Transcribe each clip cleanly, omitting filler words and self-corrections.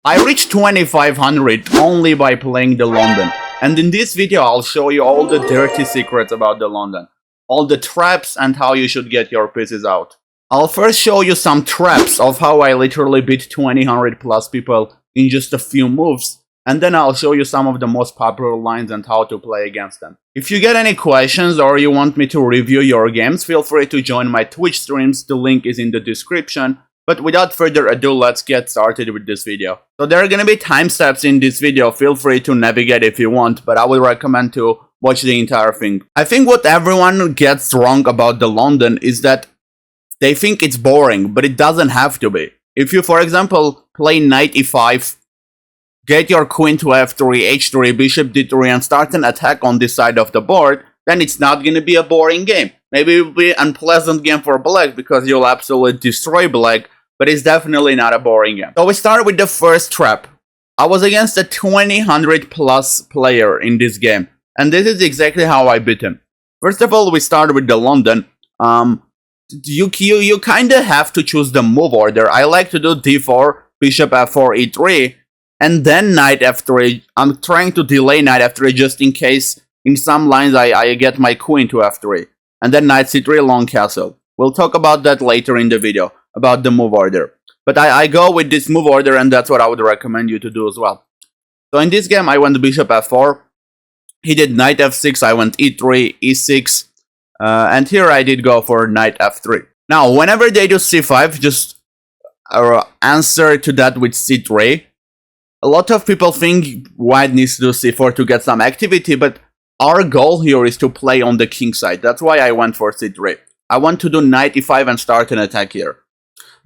I reached 2500 only by playing the London, and in this video I'll show you all the dirty secrets about the London, all the traps and how you should get your pieces out. I'll first show you some traps of how I literally beat 2000 plus people in just a few moves, and then I'll show you some of the most popular lines and how to play against them. If you get any questions or you want me to review your games, feel free to join my Twitch streams, the link is in the description. But without further ado, let's get started with this video. So there are gonna be timestamps in this video, feel free to navigate if you want, but I would recommend to watch the entire thing. I think what everyone gets wrong about the London is that they think it's boring, but it doesn't have to be. If you, for example, play knight e5, get your queen to f3, h3, bishop d3, and start an attack on this side of the board, then it's not gonna be a boring game. Maybe it will be an unpleasant game for black because you'll absolutely destroy black, but it's definitely not a boring game. So we start with the first trap. I was against a 2000 plus player in this game, and this is exactly how I beat him. First of all, we start with the London. You kind of have to choose the move order. I like to do d4, bishop f4, e3, and then knight f3. I'm trying to delay knight f3 just in case in some lines I get my queen to f3. And then knight c3, long castle. We'll talk about that later in the video, about the move order. But I go with this move order, and that's what I would recommend you to do as well. So in this game, I went bishop f4. He did knight f6, I went e3, e6. And here I did go for knight f3. Now, whenever they do c5, just answer to that with c3. A lot of people think white needs to do c4 to get some activity, but our goal here is to play on the king side. That's why I went for c3. I want to do knight e5 and start an attack here.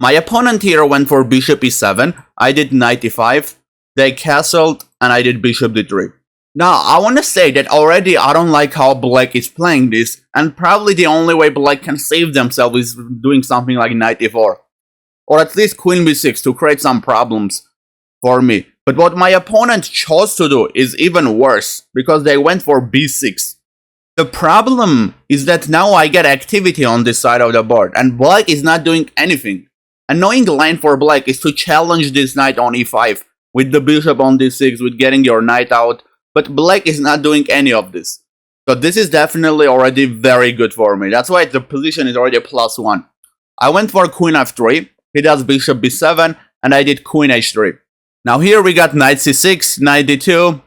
My opponent here went for bishop e7. I did knight e5. They castled, and I did bishop d3. Now, I want to say that already I don't like how black is playing this, and probably the only way black can save themselves is doing something like knight e4. Or at least queen b6 to create some problems for me. But what my opponent chose to do is even worse, because they went for b6. The problem is that now I get activity on this side of the board, and black is not doing anything. Annoying line for black is to challenge this knight on e5, with the bishop on d6, with getting your knight out, but black is not doing any of this. So this is definitely already very good for me. That's why the position is already +1. I went for queen f3, he does bishop b7, and I did queen h3. Now here we got knight c6, knight d2,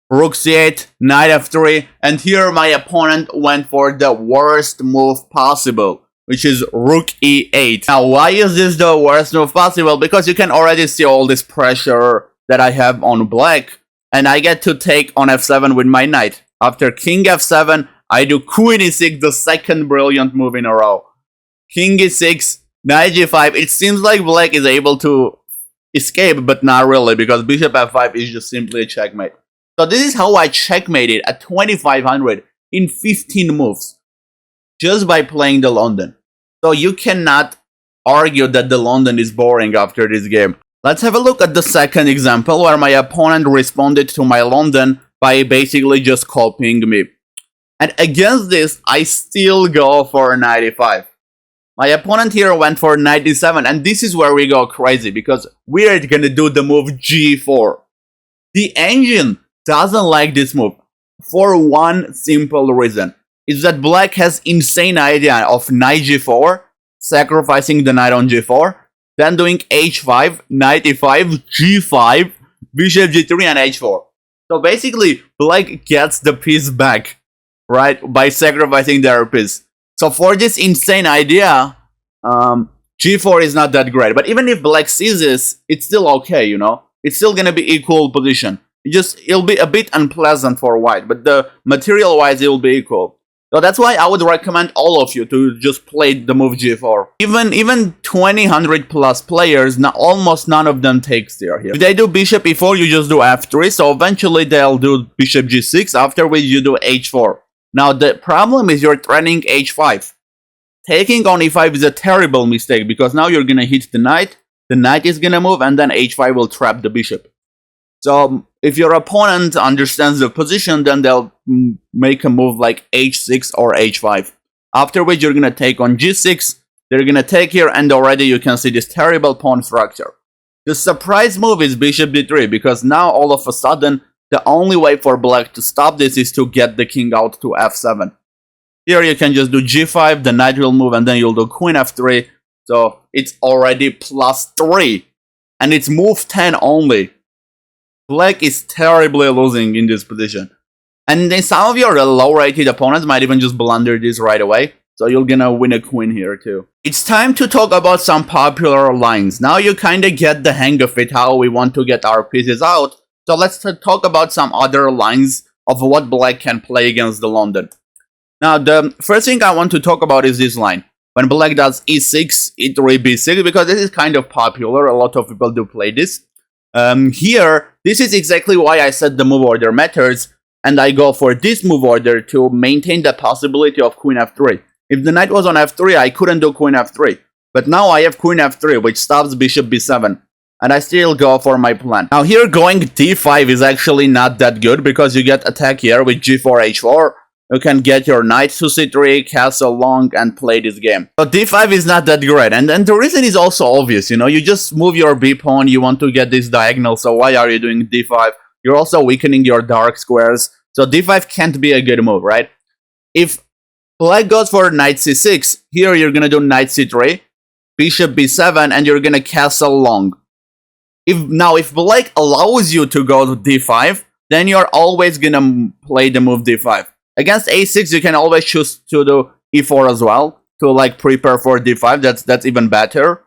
rook c8, knight f3, and here my opponent went for the worst move possible, which is rook e8. Now why is this the worst move possible? Because you can already see all this pressure that I have on black, and I get to take on f7 with my knight. After king f7, I do queen e6, the second brilliant move in a row. King e6, knight g5, it seems like black is able to escape, but not really, because bishop f5 is just simply a checkmate. So this is how I checkmated at 2500 in 15 moves, just by playing the London. So you cannot argue that the London is boring after this game. Let's have a look at the second example, where my opponent responded to my London by basically just copying me. And against this, I still go for knight e5. My opponent here went for knight d7, and this is where we go crazy, because we're gonna do the move g4. The engine doesn't like this move for one simple reason. Is that black has insane idea of knight g4, sacrificing the knight on g4, then doing h5, knight e5, g5, bishop g3, and h4. So basically, black gets the piece back, right, by sacrificing their piece. So for this insane idea, g4 is not that great. But even if black sees this, it's still okay, you know? It's still gonna be equal position. It'll be a bit unpleasant for white, but the material-wise, it'll be equal. So that's why I would recommend all of you to just play the move g4. Even 2000 plus players, almost none of them take steer here. If they do bishop e4, you just do f3, so eventually they'll do bishop g6, after which you do h4. Now the problem is you're threatening h5. Taking on e5 is a terrible mistake, because now you're gonna hit the knight is gonna move, and then h5 will trap the bishop. So if your opponent understands the position, then they'll make a move like h6 or h5. After which you're gonna take on g6, they're gonna take here, and already you can see this terrible pawn structure. The surprise move is bishop d3, because now all of a sudden the only way for black to stop this is to get the king out to f7. Here you can just do g5, the knight will move, and then you'll do queen f3. So it's already +3. And it's move 10 only. Black is terribly losing in this position. And then some of your low-rated opponents might even just blunder this right away. So you're gonna win a queen here too. It's time to talk about some popular lines. Now you kinda get the hang of it, how we want to get our pieces out. So let's talk about some other lines of what black can play against the London. Now the first thing I want to talk about is this line. When black does e6, e3, b6, because this is kind of popular, a lot of people do play this. Here, this is exactly why I said the move order matters, and I go for this move order to maintain the possibility of queen f3. If the knight was on f3, I couldn't do queen f3. But now I have queen f3, which stops bishop b7. And I still go for my plan. Now here going d5 is actually not that good, because you get attack here with g4, h4. You can get your knight to c3, castle long, and play this game. So d5 is not that great. And the reason is also obvious, you know. You just move your b pawn, you want to get this diagonal, so why are you doing d5? You're also weakening your dark squares. So d5 can't be a good move, right? If black goes for knight c6, here you're gonna do knight c3, bishop b7, and you're gonna castle long. If black allows you to go to d5, then you're always gonna play the move d5. Against a6, you can always choose to do e4 as well, to like prepare for d5. That's even better.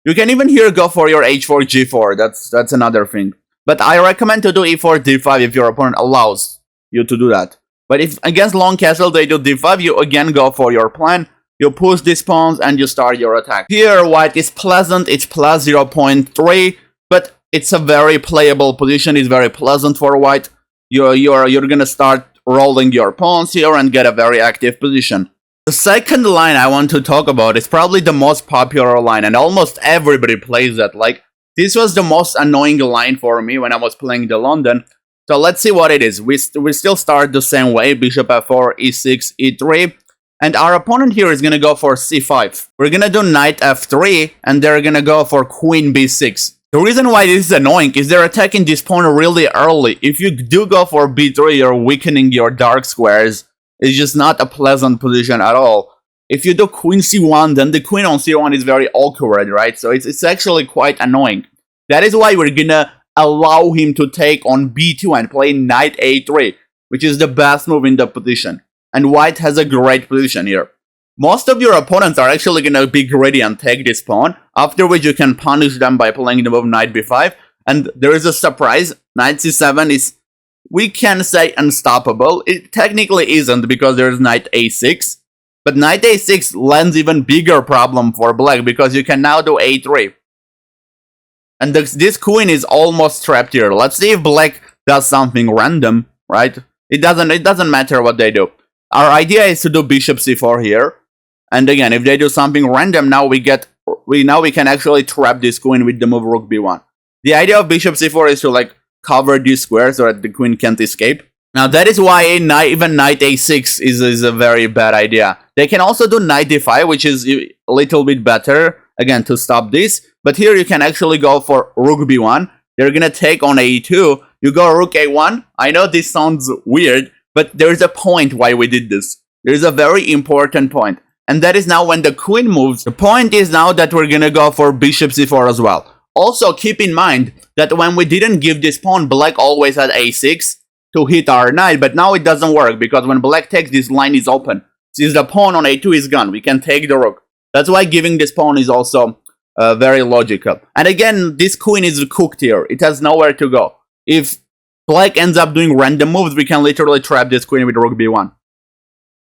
You can even here go for your h4, g4. That's another thing. But I recommend to do e4, d5 if your opponent allows you to do that. But if against long castle they do d5, you again go for your plan. You push these pawns and you start your attack. Here white is pleasant, it's plus 0.3, but it's a very playable position. It's very pleasant for white. You're gonna start rolling your pawns here and get a very active position. The second line I want to talk about is probably the most popular line, and almost everybody plays that. Like, this was the most annoying line for me when I was playing the London. So let's see what it is. We still start the same way, bishop f4, e6, e3, and our opponent here is gonna go for c5. We're gonna do knight f3, and they're gonna go for queen b6. The reason why this is annoying is they're attacking this pawn really early. If you do go for b3, you're weakening your dark squares. It's just not a pleasant position at all. If you do queen c1, then the queen on c1 is very awkward, right? So it's actually quite annoying. That is why we're gonna allow him to take on b2 and play knight a3, which is the best move in the position. And white has a great position here. Most of your opponents are actually gonna be greedy and take this pawn, after which you can punish them by playing the move knight b5. And there is a surprise, knight c7 is, we can say, unstoppable. It technically isn't, because there's knight a6. But knight a6 lends even bigger problem for black, because you can now do a3. And this queen is almost trapped here. Let's see if black does something random, right? It doesn't matter what they do. Our idea is to do bishop c4 here. And again, if they do something random, now we can actually trap this queen with the move rook b1. The idea of bishop c4 is to like cover this square so that the queen can't escape. Now that is why even knight a6 is a very bad idea. They can also do knight d5, which is a little bit better, again, to stop this. But here you can actually go for rook b1. They're gonna take on a2. You go rook a1. I know this sounds weird, but there's a point why we did this. There's a very important point. And that is now when the queen moves. The point is now that we're gonna go for bishop c4 as well. Also keep in mind that when we didn't give this pawn, black always had a6 to hit our knight, but now it doesn't work, because when black takes, this line is open. Since the pawn on a2 is gone, we can take the rook. That's why giving this pawn is also very logical. And again, this queen is cooked here. It has nowhere to go. If black ends up doing random moves, we can literally trap this queen with rook b1.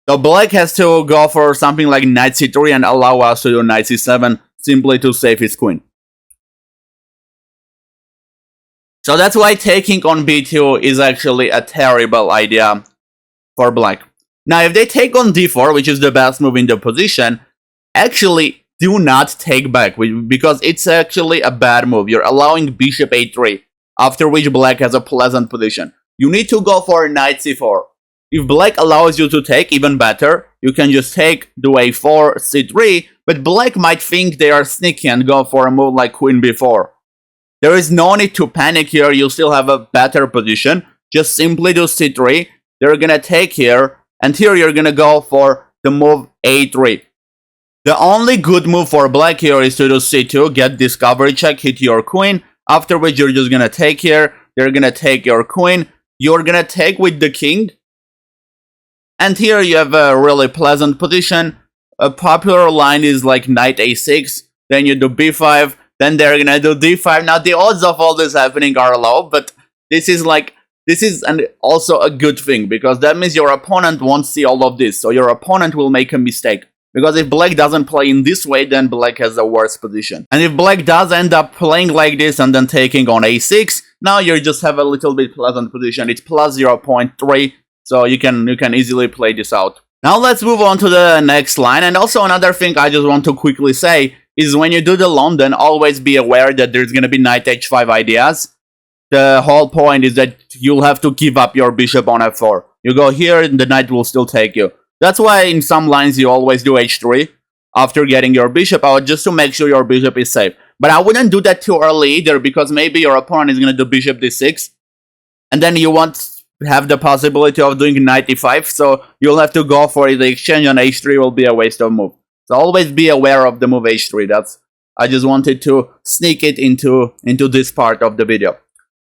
So black has to go for something like knight c3 and allow us to do knight c7 simply to save his queen. So that's why taking on b2 is actually a terrible idea for black. Now if they take on d4, which is the best move in the position, actually do not take back, because it's actually a bad move. You're allowing bishop a3, after which black has a pleasant position. You need to go for knight c4. If black allows you to take, even better, you can just take, do a4, c3, but black might think they are sneaky and go for a move like queen b4. There is no need to panic here. You still have a better position. Just simply do c3. They're gonna take here, and here you're gonna go for the move a3. The only good move for black here is to do c2, get discovery check, hit your queen, after which you're just gonna take here, they're gonna take your queen, you're gonna take with the king, and here you have a really pleasant position. A popular line is like knight a6, then you do b5, then they're gonna do d5. Now the odds of all this happening are low, but this is also a good thing, because that means your opponent won't see all of this, so your opponent will make a mistake. Because if black doesn't play in this way, then black has a worse position. And if black does end up playing like this and then taking on a6, now you just have a little bit pleasant position. It's plus 0.3, so you can easily play this out. Now let's move on to the next line. And also another thing I just want to quickly say is when you do the London, always be aware that there's going to be knight h5 ideas. The whole point is that you'll have to give up your bishop on f4. You go here and the knight will still take you. That's why in some lines you always do h3 after getting your bishop out, just to make sure your bishop is safe. But I wouldn't do that too early either, because maybe your opponent is going to do bishop d6, and then you won't have the possibility of doing knight e5, so you'll have to go for it. The exchange on h3 will be a waste of move. So always be aware of the move h3. I just wanted to sneak it into this part of the video.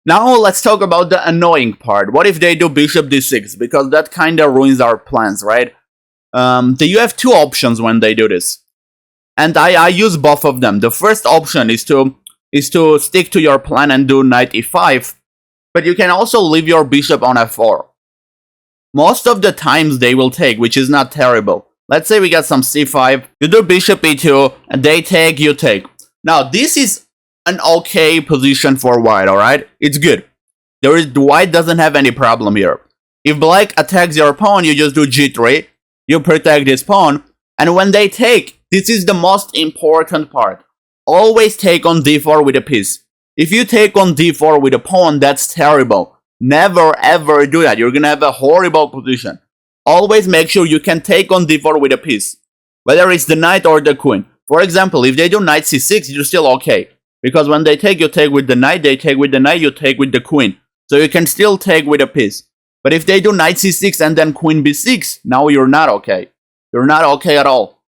Now let's talk about the annoying part. What if they do bishop d6? Because that kind of ruins our plans, right? You have two options when they do this, and I use both of them. The first option is to stick to your plan and do knight e5, but you can also leave your bishop on f4. Most of the times they will take, which is not terrible. Let's say we got some c5, you do bishop e2, and they take, you take. Now this is an okay position for white, alright? It's good. White doesn't have any problem here. If black attacks your pawn, you just do g3, you protect this pawn, and when they take, this is the most important part. Always take on d4 with a piece. If you take on d4 with a pawn, that's terrible. Never ever do that. You're gonna have a horrible position. Always make sure you can take on d4 with a piece, whether it's the knight or the queen. For example, if they do knight c6, you're still okay. Because when they take, you take with the knight, they take with the knight, you take with the queen. So you can still take with a piece. But if they do knight c6 and then queen b6, now you're not okay. You're not okay at all.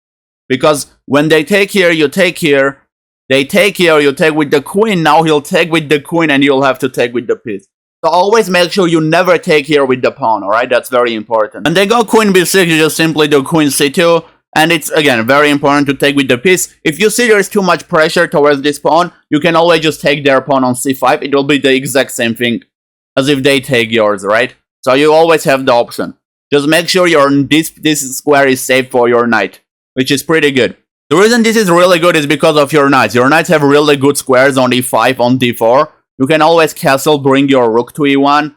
Because when they take here, you take here. They take here, you take with the queen. Now he'll take with the queen and you'll have to take with the piece. So always make sure you never take here with the pawn, alright? That's very important. When they go queen b6, you just simply do queen c2. And it's, again, very important to take with the piece. If you see there's too much pressure towards this pawn, you can always just take their pawn on c5. It will be the exact same thing as if they take yours, right? So you always have the option. Just make sure this square is safe for your knight, which is pretty good. The reason this is really good is because of your knights. Your knights have really good squares on e5, on d4. You can always castle, bring your rook to e1.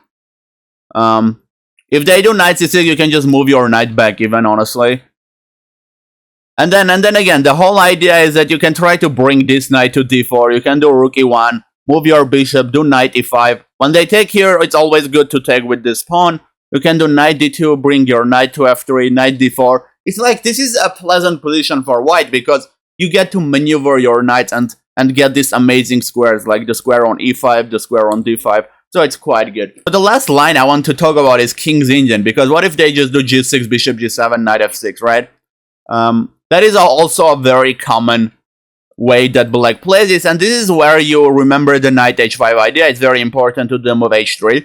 If they do knight c6, you can just move your knight back even, honestly. And then again, the whole idea is that you can try to bring this knight to d4. You can do rook e1, move your bishop, do knight e5. When they take here, it's always good to take with this pawn. You can do knight d2, bring your knight to f3, knight d4. It's like this is a pleasant position for white because you get to maneuver your knights and get these amazing squares, like the square on e5, the square on d5. So it's quite good. But the last line I want to talk about is King's Indian, because what if they just do g6, bishop g7, knight f6, right? That is also a very common way that black plays this, and this is where you remember the knight h5 idea. It's very important to the move h3.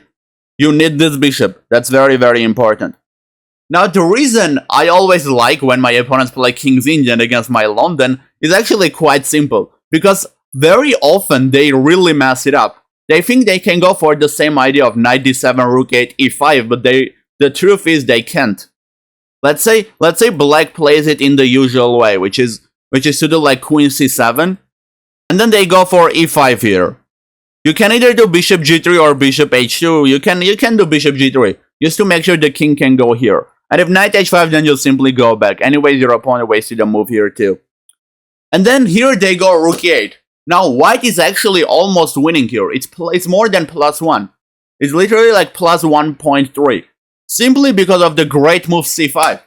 You need this bishop. That's very, very important. Now, the reason I always like when my opponents play King's Indian against my London is actually quite simple, because very often they really mess it up. They think they can go for the same idea of knight d7, rook 8, e5, but the truth is they can't. Let's say black plays it in the usual way, which is to do like queen c7, and then they go for e5 here. You can either do bishop g3 or bishop h2. You can do bishop g3 just to make sure the king can go here. And if knight h5, then you'll simply go back. Anyways, your opponent wasted a move here too. And then here they go rook e8. Now white is actually almost winning here. It's more than +1. It's literally like +1.3. Simply because of the great move c5.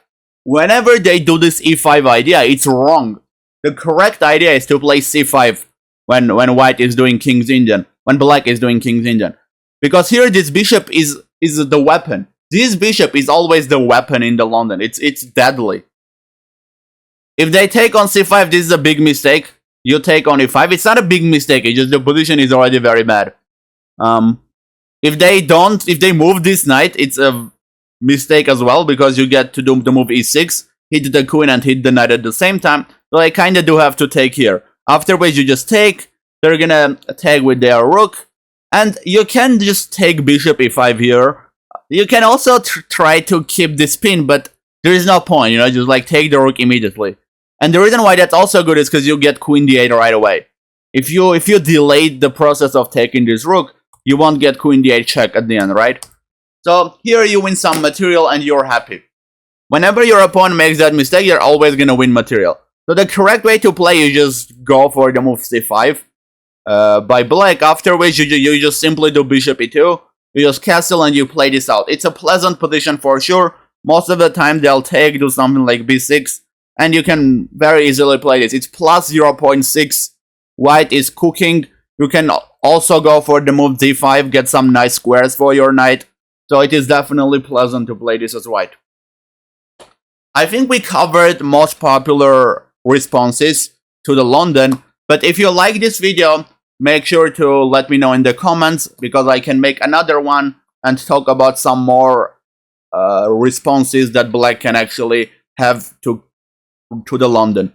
Whenever they do this e5 idea, it's wrong. The correct idea is to play c5. when white is doing King's Indian, when black is doing King's Indian. Because here this bishop is the weapon. This bishop is always the weapon in the London. It's deadly. If they take on c5, this is a big mistake. You take on e5. It's not a big mistake. It's just the position is already very bad. If they move this knight, it's a mistake as well, because you get to do the move e6, hit the queen and hit the knight at the same time. So I kind of do have to take here. After which you just take. They're gonna tag with their rook, and you can just take bishop e5 here. You can also try to keep this pin, but there is no point, you know, just like take the rook immediately. And the reason why that's also good is because you get queen d8 right away. If you delay the process of taking this rook, you won't get queen d8 check at the end, right? So here you win some material and you're happy. Whenever your opponent makes that mistake, you're always gonna win material. So the correct way to play, you just go for the move c5 by black, after which you just simply do bishop e2, you just castle and you play this out. It's a pleasant position for sure. Most of the time they'll take, do something like b6, and you can very easily play this. It's plus 0.6. White is cooking. You can also go for the move d5, get some nice squares for your knight. So it is definitely pleasant to play this as white. I think we covered most popular responses to the London. But if you like this video, make sure to let me know in the comments, because I can make another one and talk about some more responses that black can actually have to the London.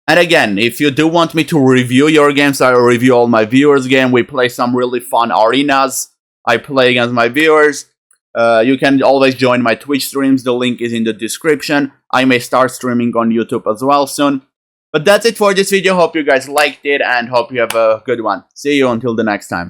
And again, if you do want me to review your games, I will review all my viewers' game. We play some really fun arenas. I play against my viewers. You can always join my Twitch streams. The link is in the description. I may start streaming on YouTube as well soon. But that's it for this video. Hope you guys liked it and hope you have a good one. See you until the next time.